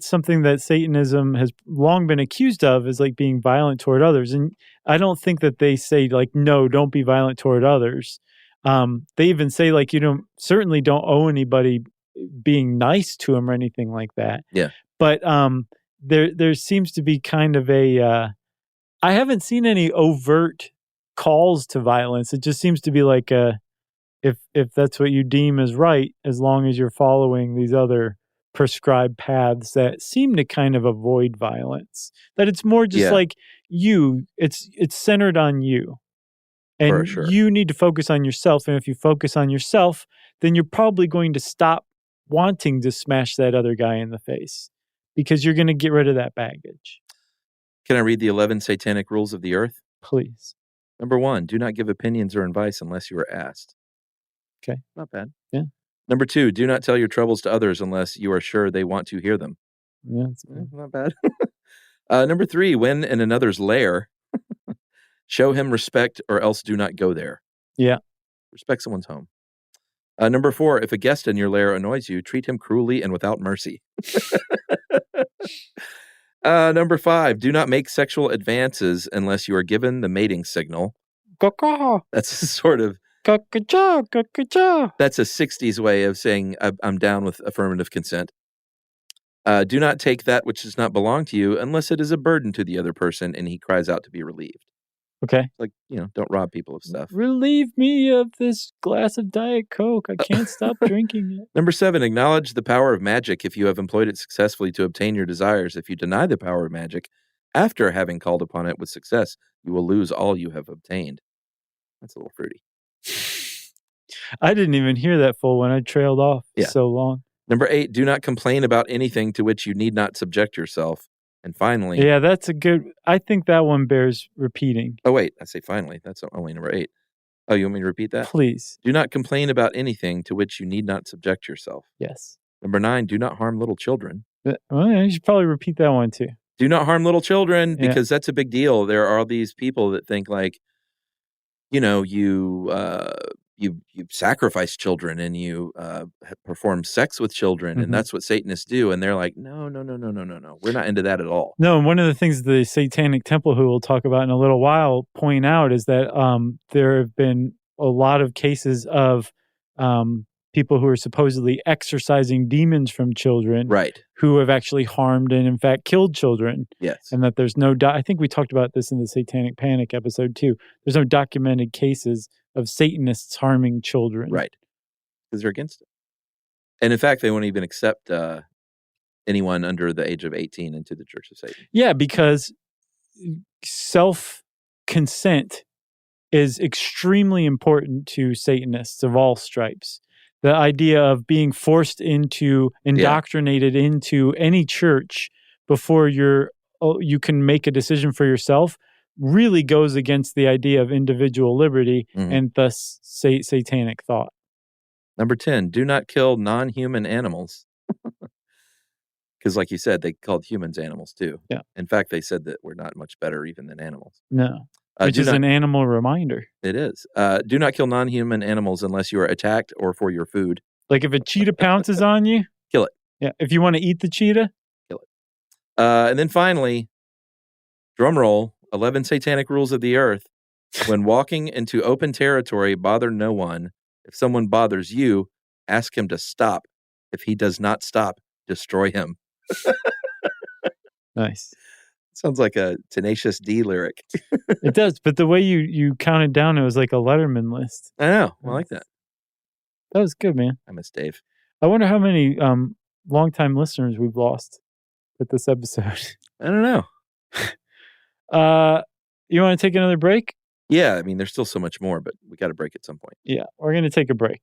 something that Satanism has long been accused of, is like being violent toward others. And I don't think that they say like, no, don't be violent toward others. They even say like, certainly don't owe anybody being nice to them or anything like that. Yeah. But there seems to be kind of I haven't seen any overt calls to violence. It just seems to be like if that's what you deem as right, as long as you're following these other prescribed paths that seem to kind of avoid violence. That it's more just like it's centered on you. And For sure. You need to focus on yourself. And if you focus on yourself, then you're probably going to stop wanting to smash that other guy in the face, because you're going to get rid of that baggage. Can I read the 11 satanic rules of the earth? Please. Number 1, do not give opinions or advice unless you are asked. Okay. Not bad. Yeah. Number 2, do not tell your troubles to others unless you are sure they want to hear them. Yeah, that's good. Not bad. Number 3, when in another's lair, show him respect or else do not go there. Yeah. Respect someone's home. Number 4, if a guest in your lair annoys you, treat him cruelly and without mercy. Number 5, do not make sexual advances unless you are given the mating signal. That's a sort of... That's a 60s way of saying I'm down with affirmative consent. Do not take that which does not belong to you unless it is a burden to the other person and he cries out to be relieved. Okay. Like, don't rob people of stuff. Relieve me of this glass of Diet Coke. I can't stop drinking it. Number 7, acknowledge the power of magic if you have employed it successfully to obtain your desires. If you deny the power of magic after having called upon it with success, you will lose all you have obtained. That's a little fruity. I didn't even hear that full one. I trailed off Yeah. so long. Number 8, do not complain about anything to which you need not subject yourself. And finally... Yeah, that's a good... I think that one bears repeating. Oh, wait. I say finally. That's only number 8. Oh, you want me to repeat that? Please. Do not complain about anything to which you need not subject yourself. Yes. Number 9, do not harm little children. Well, you should probably repeat that one too. Do not harm little children, Yeah. because that's a big deal. There are these people that think like, you sacrifice children and you perform sex with children, and that's what Satanists do. And they're like, no, we're not into that at all. No, and one of the things the Satanic Temple, who we'll talk about in a little while, point out is that there have been a lot of cases of people who are supposedly exorcising demons from children, right, who have actually harmed and in fact killed children. Yes, and that there's no. I think we talked about this in the Satanic Panic episode too. There's no documented cases of Satanists harming children, right, because they're against it. And in fact, they won't even accept anyone under the age of 18 into the Church of Satan. Yeah, because self-consent is extremely important to Satanists of all stripes. The idea of being forced into, indoctrinated into any church before you can make a decision for yourself really goes against the idea of individual liberty and thus satanic thought. Number 10, do not kill non-human animals. Because like you said, they called humans animals too. Yeah. In fact, they said that we're not much better even than animals. No. Which is an animal reminder. It is. Do not kill non-human animals unless you are attacked or for your food. Like if a cheetah pounces on you, kill it. Yeah. If you want to eat the cheetah, kill it. And then finally, drum roll, 11 satanic rules of the earth. When walking into open territory, bother no one. If someone bothers you, ask him to stop. If he does not stop, destroy him. Nice. Sounds like a Tenacious D lyric. It does, but the way you counted down, it was like a Letterman list. I know. I like that. That was good, man. I miss Dave. I wonder how many longtime listeners we've lost with this episode. I don't know. You want to take another break? Yeah, I mean, there's still so much more, but we got to break at some point. Yeah, we're going to take a break.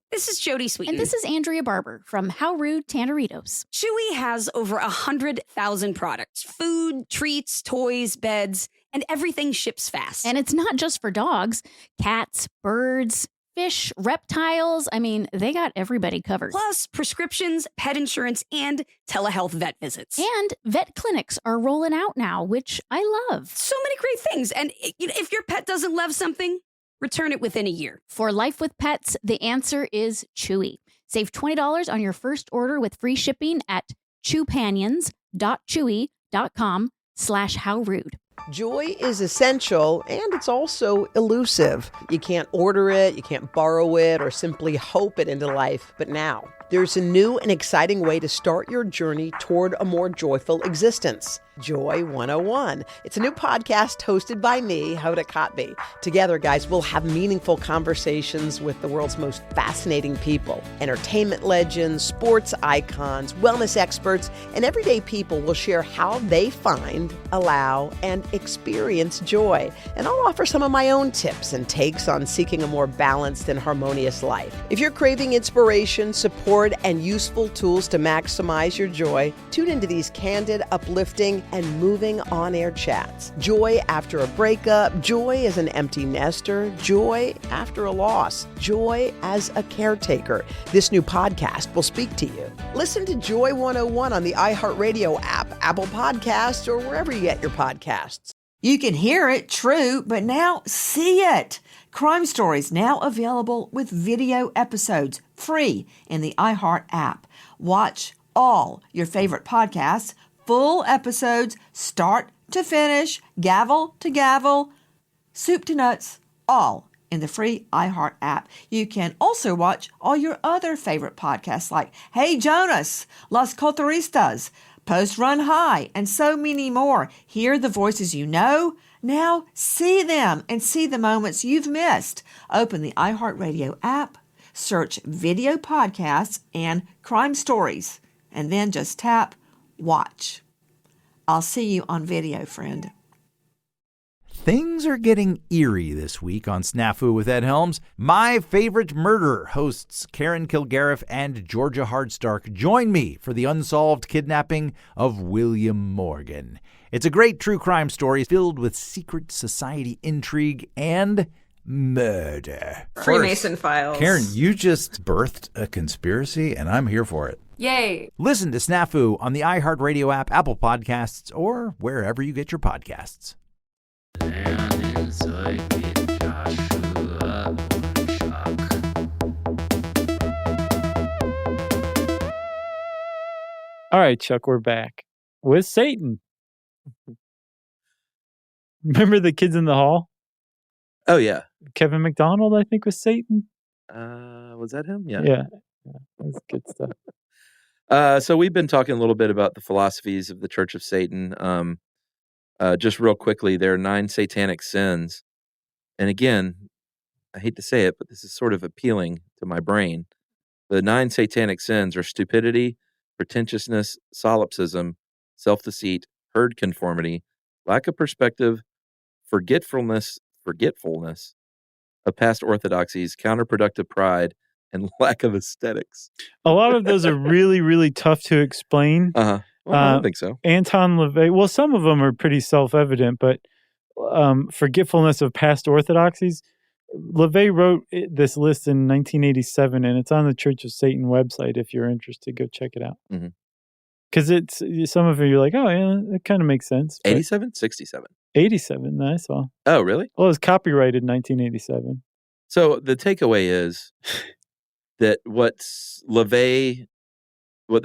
This is Jody Sweeten. And this is Andrea Barber from How Rude Tanneritos. Chewy has over 100,000 products. Food, treats, toys, beds, and everything ships fast. And it's not just for dogs. Cats, birds, fish, reptiles. I mean, they got everybody covered. Plus, prescriptions, pet insurance, and telehealth vet visits. And vet clinics are rolling out now, which I love. So many great things. And if your pet doesn't love something, return it within a year. For life with pets, the answer is Chewy. Save $20 on your first order with free shipping at chewpanions.chewy.com/howrude. Joy is essential, and it's also elusive. You can't order it, you can't borrow it, or simply hope it into life. But now, there's a new and exciting way to start your journey toward a more joyful existence. Joy 101. It's a new podcast hosted by me, Hoda Kotb. Together, guys, we'll have meaningful conversations with the world's most fascinating people. Entertainment legends, sports icons, wellness experts, and everyday people will share how they find, allow, and experience joy. And I'll offer some of my own tips and takes on seeking a more balanced and harmonious life. If you're craving inspiration, support, and useful tools to maximize your joy, tune into these candid, uplifting, and moving on-air chats. Joy after a breakup, joy as an empty nester, joy after a loss, joy as a caretaker. This new podcast will speak to you. Listen to Joy 101 on the iHeartRadio app, Apple Podcasts, or wherever you get your podcasts. You can hear it, true, but now see it. Crime Stories now available with video episodes, free in the iHeart app. Watch all your favorite podcasts, full episodes, start to finish, gavel to gavel, soup to nuts, all in the free iHeart app. You can also watch all your other favorite podcasts like Hey Jonas, Las Cotaristas, Post Run High, and so many more. Hear the voices you know. Now see them and see the moments you've missed. Open the iHeartRadio app, search video podcasts and crime stories, and then just tap watch. I'll see you on video, friend. Things are getting eerie this week on Snafu with Ed Helms. My Favorite Murder hosts Karen Kilgariff and Georgia Hardstark join me for the unsolved kidnapping of William Morgan. It's a great true crime story filled with secret society intrigue and murder. Freemason files. Karen, you just birthed a conspiracy, and I'm here for it. Yay! Listen to Snafu on the iHeartRadio app, Apple Podcasts, or wherever you get your podcasts. All right, Chuck, we're back with Satan. Remember the kids in the hall? Oh, yeah. Kevin McDonald, I think, was Satan. Was that him? Yeah. Yeah. That's good stuff. So we've been talking a little bit about the philosophies of the Church of Satan. Just real quickly, there are 9 satanic sins. And again, I hate to say it, but this is sort of appealing to my brain. The 9 satanic sins are stupidity, pretentiousness, solipsism, self-deceit, herd conformity, lack of perspective, forgetfulness of past orthodoxies, counterproductive pride, and lack of aesthetics. A lot of those are really, really tough to explain. Well, I don't think so. Anton LaVey, well, some of them are pretty self-evident, but forgetfulness of past orthodoxies. LaVey wrote this list in 1987, and it's on the Church of Satan website. If you're interested, go check it out. Because it's some of it, you're like, oh, yeah, it kind of makes sense. 87? 67? 87, I saw. Oh, really? Well, it was copyrighted 1987. So the takeaway is that what the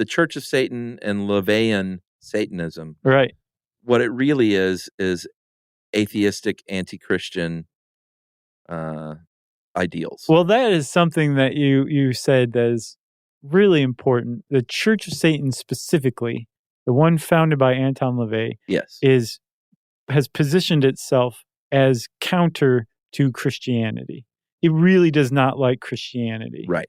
Church of Satan and LaVeyan Satanism, right? What it really is atheistic, anti-Christian ideals. Well, that is something that you said that is really important. The Church of Satan specifically, the one founded by Anton LaVey, yes, has positioned itself as counter to Christianity. It really does not like Christianity. Right.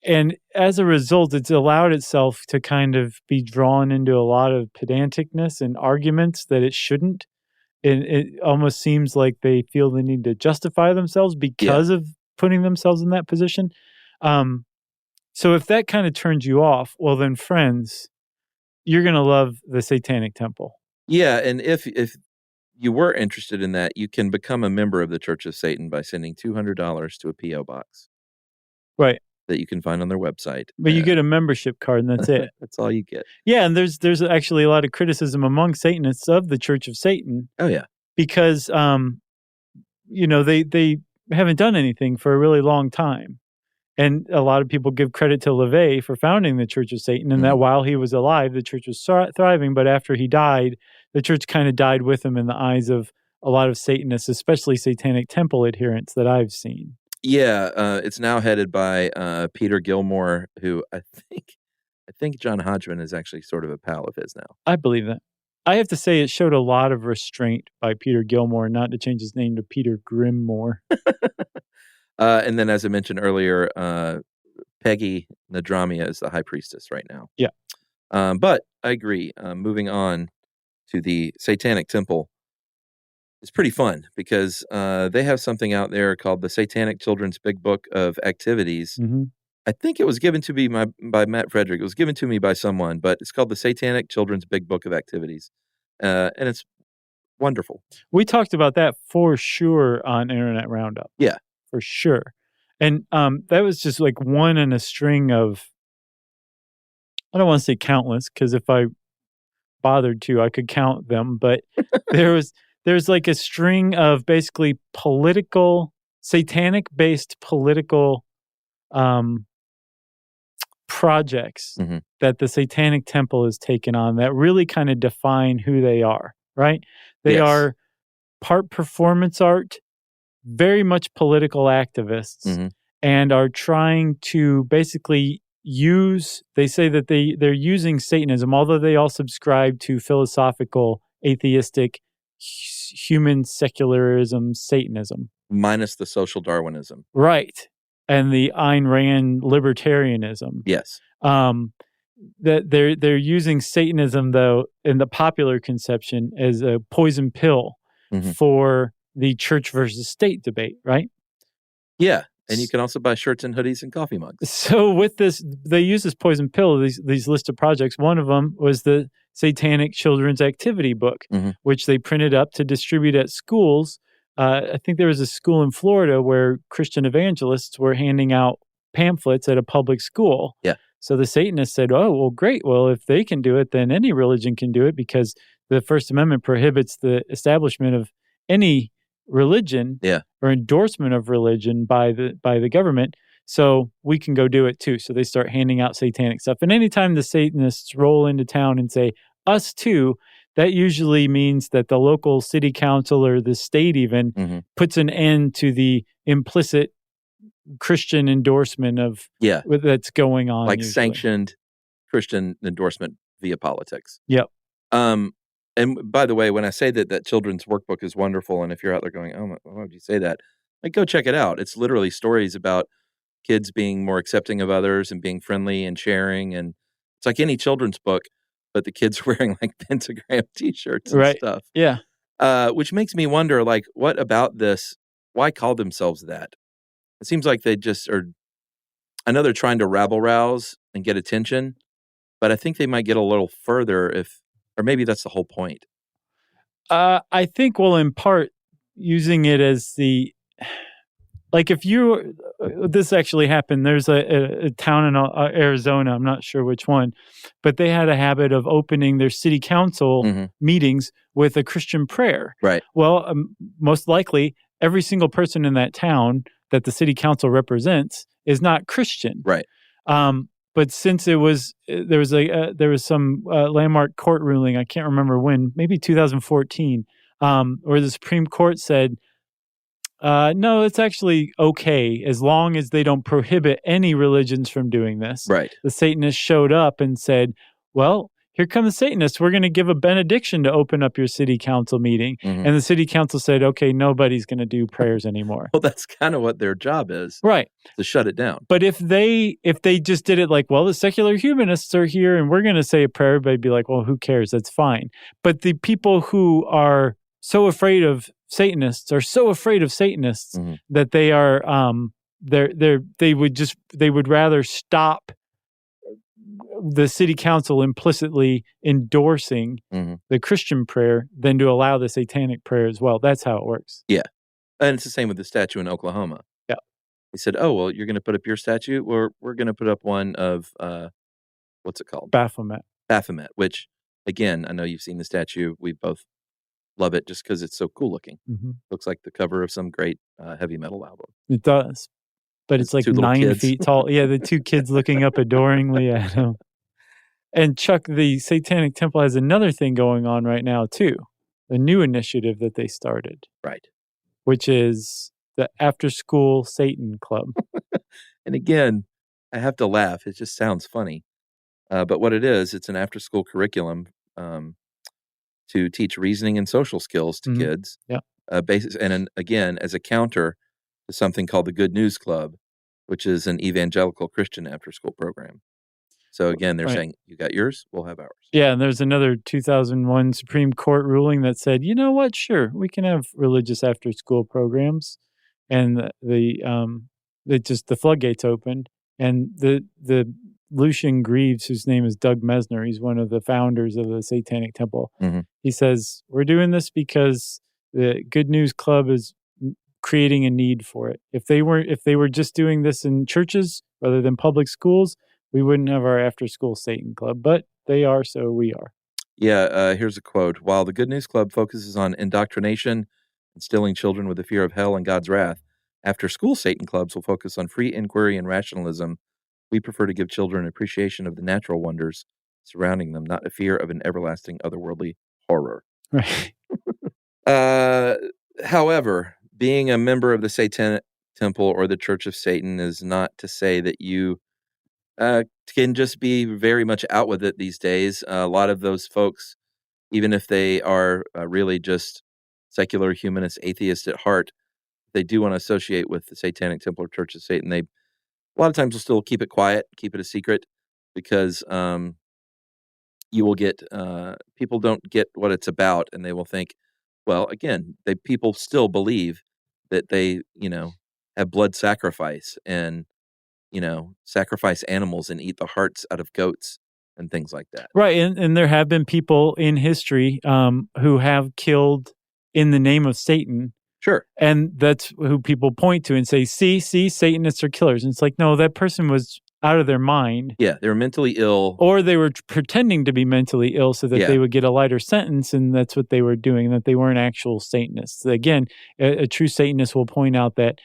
And as a result, it's allowed itself to kind of be drawn into a lot of pedanticness and arguments that it shouldn't. And it almost seems like they feel the need to justify themselves because of putting themselves in that position. So if that kind of turns you off, well, then, friends, you're going to love the Satanic Temple. Yeah, and if you were interested in that, you can become a member of the Church of Satan by sending $200 to a P.O. box. Right. That you can find on their website. But you get a membership card, and that's it. That's all you get. Yeah, and there's actually a lot of criticism among Satanists of the Church of Satan. Oh, yeah. Because, they haven't done anything for a really long time. And a lot of people give credit to LaVey for founding the Church of Satan, and that while he was alive, the church was thriving. But after he died, the church kind of died with him in the eyes of a lot of Satanists, especially Satanic Temple adherents that I've seen. Yeah, it's now headed by Peter Gilmore, who I think John Hodgman is actually sort of a pal of his now. I believe that. I have to say it showed a lot of restraint by Peter Gilmore not to change his name to Peter Grimmore. And then, as I mentioned earlier, Peggy Nadramia is the high priestess right now. Yeah. But I agree. Moving on to the Satanic Temple, it's pretty fun because they have something out there called the Satanic Children's Big Book of Activities. Mm-hmm. I think it was given to me by Matt Frederick. It was given to me by someone, but it's called the Satanic Children's Big Book of Activities. And it's wonderful. We talked about that for sure on Internet Roundup. Yeah. For sure. And that was just like one in a string of, I don't want to say countless, because if I bothered to, I could count them. But there's like a string of basically satanic-based political projects that the Satanic Temple has taken on that really kind of define who they are, right? They are part performance art, very much political activists, and are trying to basically they say that they're using Satanism, although they all subscribe to philosophical, atheistic, human secularism Satanism. Minus the social Darwinism. Right. And the Ayn Rand libertarianism. Yes. That they're using Satanism, though, in the popular conception as a poison pill for the church versus state debate, right? Yeah. And you can also buy shirts and hoodies and coffee mugs. So with this, they use this poison pill, these list of projects. One of them was the Satanic Children's Activity Book, which they printed up to distribute at schools. I think there was a school in Florida where Christian evangelists were handing out pamphlets at a public school So the Satanists said, oh, well, great. Well, if they can do it, then any religion can do it, because the First Amendment prohibits the establishment of any religion or endorsement of religion by the government. So we can go do it too. So they start handing out satanic stuff. And anytime the Satanists roll into town and say, us too, that usually means that the local city council or the state even puts an end to the implicit Christian endorsement of that's going on. Like usually. Sanctioned Christian endorsement via politics. Yep. And by the way, when I say that children's workbook is wonderful, and if you're out there going, oh, why would you say that? Like, go check it out. It's literally stories about kids being more accepting of others and being friendly and sharing. And it's like any children's book, but the kids are wearing like pentagram T-shirts and stuff. Yeah. Which makes me wonder, like, what about this? Why call themselves that? It seems like they just are. I know they're trying to rabble-rouse and get attention, but I think they might get a little further or maybe that's the whole point. I think, well, in part, using it as like if this actually happened. There's a town in Arizona, I'm not sure which one, but they had a habit of opening their city council meetings with a Christian prayer. Right. Well, most likely, every single person in that town that the city council represents is not Christian. Right. But since there was some landmark court ruling, I can't remember when, maybe 2014, where the Supreme Court said, no, it's actually okay as long as they don't prohibit any religions from doing this. Right. The Satanists showed up and said, well, here come the Satanists. We're going to give a benediction to open up your city council meeting. And the city council said, okay, nobody's going to do prayers anymore. Well, that's kind of what their job is. Right. To shut it down. But if they just did it like, well, the secular humanists are here and we're going to say a prayer, everybody'd be like, well, who cares? That's fine. But the people who are so afraid of Satanists are so afraid of Satanists that they are, they would rather stop the city council implicitly endorsing the Christian prayer than to allow the satanic prayer as well. That's how it works. Yeah. And it's the same with the statue in Oklahoma. Yeah. He said, oh, well, you're going to put up your statue? We're going to put up one of, what's it called? Baphomet, which, again, I know you've seen the statue. We both love it just because it's so cool looking. Looks like the cover of some great heavy metal album. It does. But it's like 9 feet tall. Yeah, the two kids looking up adoringly at him. And Chuck, the Satanic Temple has another thing going on right now, too. A new initiative that they started. Right. Which is the After School Satan Club. And again, I have to laugh. It just sounds funny. But what it is, it's an after-school curriculum to teach reasoning and social skills to kids. Yeah. Again, as a counter to something called the Good News Club, which is an evangelical Christian after-school program. So again, they're saying, you got yours, we'll have ours. Yeah, and there's another 2001 Supreme Court ruling that said, you know what, sure, we can have religious after-school programs. And the floodgates opened. And the Lucian Greaves, whose name is Doug Mesner, he's one of the founders of the Satanic Temple. He says, we're doing this because the Good News Club is creating a need for it. If they were just doing this in churches rather than public schools, we wouldn't have our after-school Satan Club, but they are, so we are. Yeah, here's a quote. While the Good News Club focuses on indoctrination, instilling children with the fear of hell and God's wrath, after-school Satan clubs will focus on free inquiry and rationalism. We prefer to give children an appreciation of the natural wonders surrounding them, not a fear of an everlasting otherworldly horror. Right. However, being a member of the Satanic Temple or the Church of Satan is not to say that you can just be very much out with it these days. A lot of those folks, even if they are really just secular humanist atheists at heart, they do want to associate with the Satanic Temple or Church of Satan. They a lot of times will still keep it quiet, keep it a secret, because you will get people don't get what it's about, and they will think, well, again, people still believe that they have blood sacrifice and sacrifice animals and eat the hearts out of goats and things like that. Right. And there have been people in history who have killed in the name of Satan. Sure. And that's who people point to and say, see, Satanists are killers. And it's like, no, that person was out of their mind. Yeah, they were mentally ill. Or they were pretending to be mentally ill so that they would get a lighter sentence, and that's what they were doing, that they weren't actual Satanists. Again, a true Satanist will point out that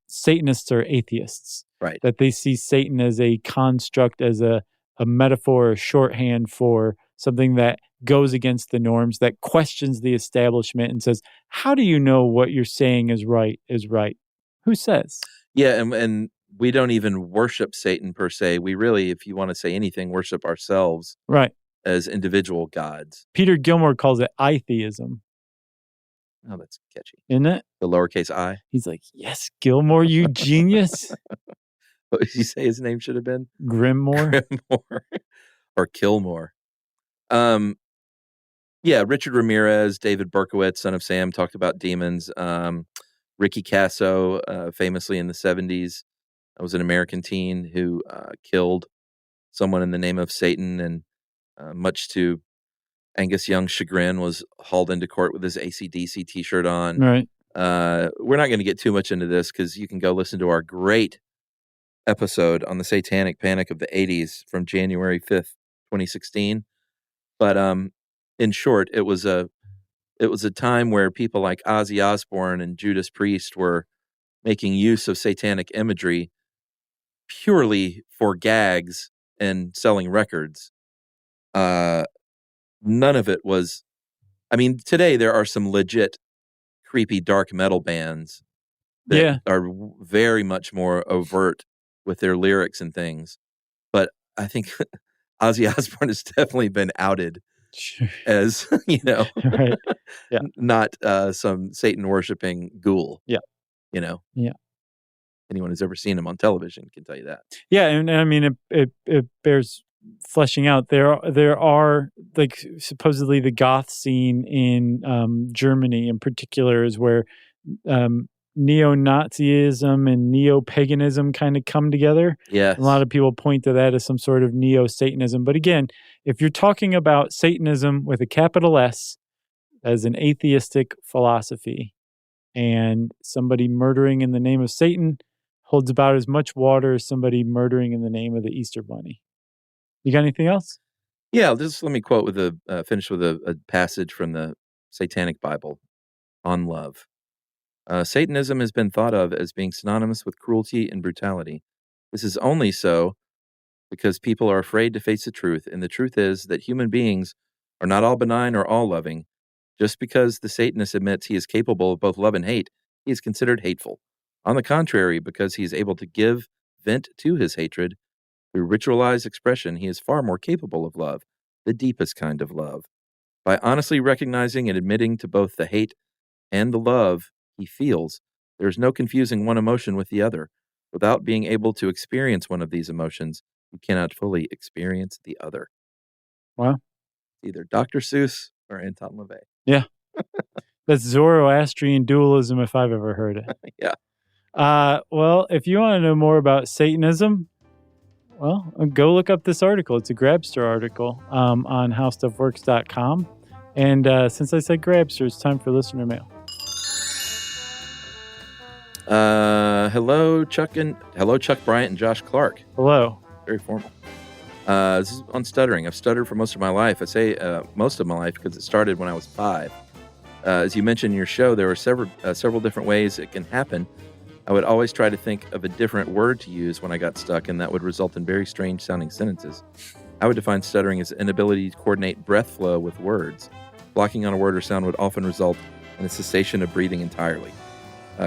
Satanists are atheists. Right. That they see Satan as a construct, as a metaphor, a shorthand for something that goes against the norms, that questions the establishment and says, how do you know what you're saying is right? Who says? Yeah, and we don't even worship Satan per se. We really, if you want to say anything, worship ourselves as individual gods. Peter Gilmore calls it I-theism. Oh, that's catchy. Isn't it? The lowercase I. He's like, yes, Gilmore, you genius. What did you say his name should have been? Grimmore. Or Killmore. Yeah, Richard Ramirez, David Berkowitz, Son of Sam, talked about demons. Ricky Casso, famously in the 70s, was an American teen who killed someone in the name of Satan, and much to Angus Young's chagrin, was hauled into court with his AC/DC t-shirt on. Right. We're not going to get too much into this because you can go listen to our great episode on the Satanic Panic of the 80s from January 5th, 2016. But in short, it was a time where people like Ozzy Osbourne and Judas Priest were making use of satanic imagery purely for gags and selling records. None of it was, I mean, today there are some legit creepy dark metal bands that are very much more overt with their lyrics and things. But I think Ozzy Osbourne has definitely been outed as, not some Satan worshiping ghoul. Yeah. Anyone who's ever seen him on television can tell you that. Yeah, and I mean it bears fleshing out. There are like supposedly the goth scene in Germany in particular is where neo-Nazism and neo-paganism kind of come together. Yes. A lot of people point to that as some sort of neo-Satanism. But again, if you're talking about Satanism with a capital S as an atheistic philosophy, and somebody murdering in the name of Satan holds about as much water as somebody murdering in the name of the Easter Bunny. You got anything else? Yeah, just let me quote with finish with a passage from the Satanic Bible on love. Satanism has been thought of as being synonymous with cruelty and brutality. This is only so because people are afraid to face the truth, and the truth is that human beings are not all benign or all loving. Just because the Satanist admits he is capable of both love and hate, he is considered hateful. On the contrary, because he is able to give vent to his hatred through ritualized expression, he is far more capable of love, the deepest kind of love. By honestly recognizing and admitting to both the hate and the love he feels, there is no confusing one emotion with the other. Without being able to experience one of these emotions, you cannot fully experience the other. Wow. Either Dr. Seuss or Anton LaVey. Yeah. That's Zoroastrian dualism if I've ever heard it. Yeah. Well, if you want to know more about Satanism, well, go look up this article. It's a Grabster article on howstuffworks.com. And since I said Grabster, it's time for listener mail. Hello, Chuck Bryant and Josh Clark. Hello. Very formal. This is on stuttering. I've stuttered for most of my life. I say most of my life because it started when I was 5. As you mentioned in your show, there are several different ways it can happen. I would always try to think of a different word to use when I got stuck, and that would result in very strange-sounding sentences. I would define stuttering as inability to coordinate breath flow with words. Blocking on a word or sound would often result in a cessation of breathing entirely.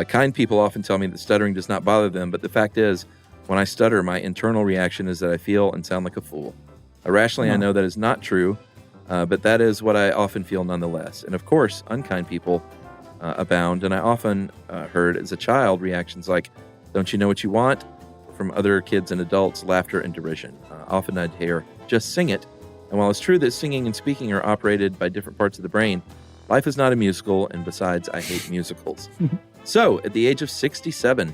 Kind people often tell me that stuttering does not bother them, but the fact is, when I stutter, my internal reaction is that I feel and sound like a fool. Rationally, I know that is not true, but that is what I often feel nonetheless. And of course, unkind people abound, and I often heard as a child reactions like, "Don't you know what you want?" from other kids and adults, laughter and derision. Often I'd hear, "Just sing it." And while it's true that singing and speaking are operated by different parts of the brain, life is not a musical, and besides, I hate musicals. So, at the age of 67,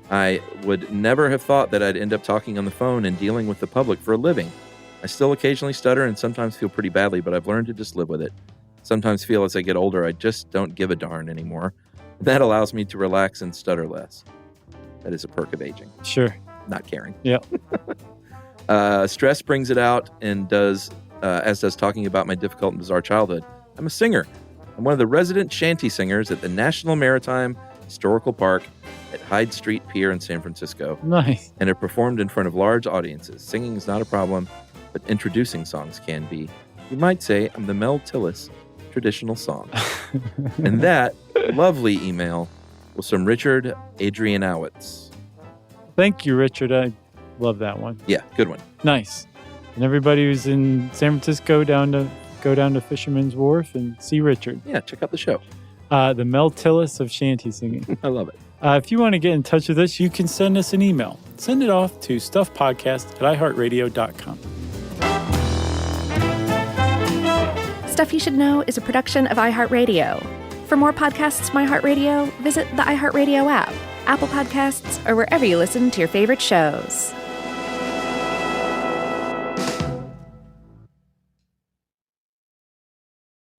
I would never have thought that I'd end up talking on the phone and dealing with the public for a living. I still occasionally stutter and sometimes feel pretty badly, but I've learned to just live with it. Sometimes feel as I get older, I just don't give a darn anymore. That allows me to relax and stutter less. That is a perk of aging. Sure. not caring. Yeah. Stress brings it out, and as does talking about my difficult and bizarre childhood. I'm a singer. I'm one of the resident shanty singers at the National Maritime Historical Park at Hyde Street Pier in San Francisco, Nice. and have performed in front of large audiences. Singing is not a problem, but introducing songs can be. You might say I'm the Mel Tillis traditional song. And that lovely email was from Richard Adrianowitz. Thank you, Richard. I love that one. Yeah, good one. Nice. And everybody who's in San Francisco, go down to Fisherman's Wharf and see Richard. Yeah, check out the show. The Mel Tillis of shanty singing. I love it. If you want to get in touch with us, you can send us an email. Send it off to stuffpodcast@iheartradio.com. Stuff You Should Know is a production of iHeartRadio. For more podcasts from iHeartRadio, visit the iHeartRadio app, Apple Podcasts, or wherever you listen to your favorite shows.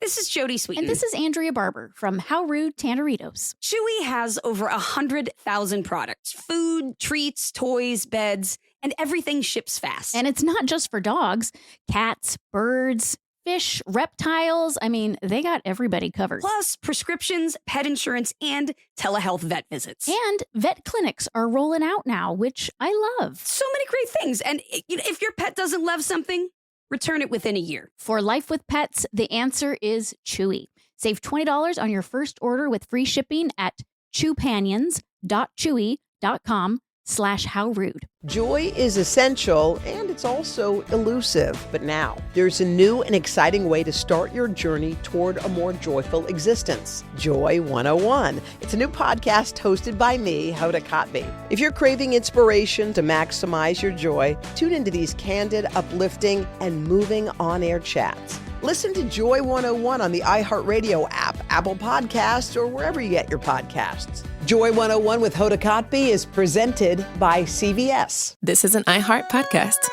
This is Jody Sweeten. And this is Andrea Barber from How Rude Tanneritos. Chewy has over 100,000 products: food, treats, toys, beds, and everything ships fast. And it's not just for dogs, cats, birds, fish, reptiles. I mean, they got everybody covered. Plus prescriptions, pet insurance, and telehealth vet visits. And vet clinics are rolling out now, which I love. So many great things. And if your pet doesn't love something, return it within a year. For life with pets, the answer is Chewy. Save $20 on your first order with free shipping at chewpanions.chewy.com/howrude. Joy is essential, and it's also elusive. But now, there's a new and exciting way to start your journey toward a more joyful existence. Joy 101. It's a new podcast hosted by me, Hoda Kotb. If you're craving inspiration to maximize your joy, tune into these candid, uplifting, and moving on-air chats. Listen to Joy 101 on the iHeartRadio app, Apple Podcasts, or wherever you get your podcasts. Joy 101 with Hoda Kotb is presented by CVS. This is an iHeart podcast.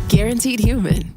Guaranteed human.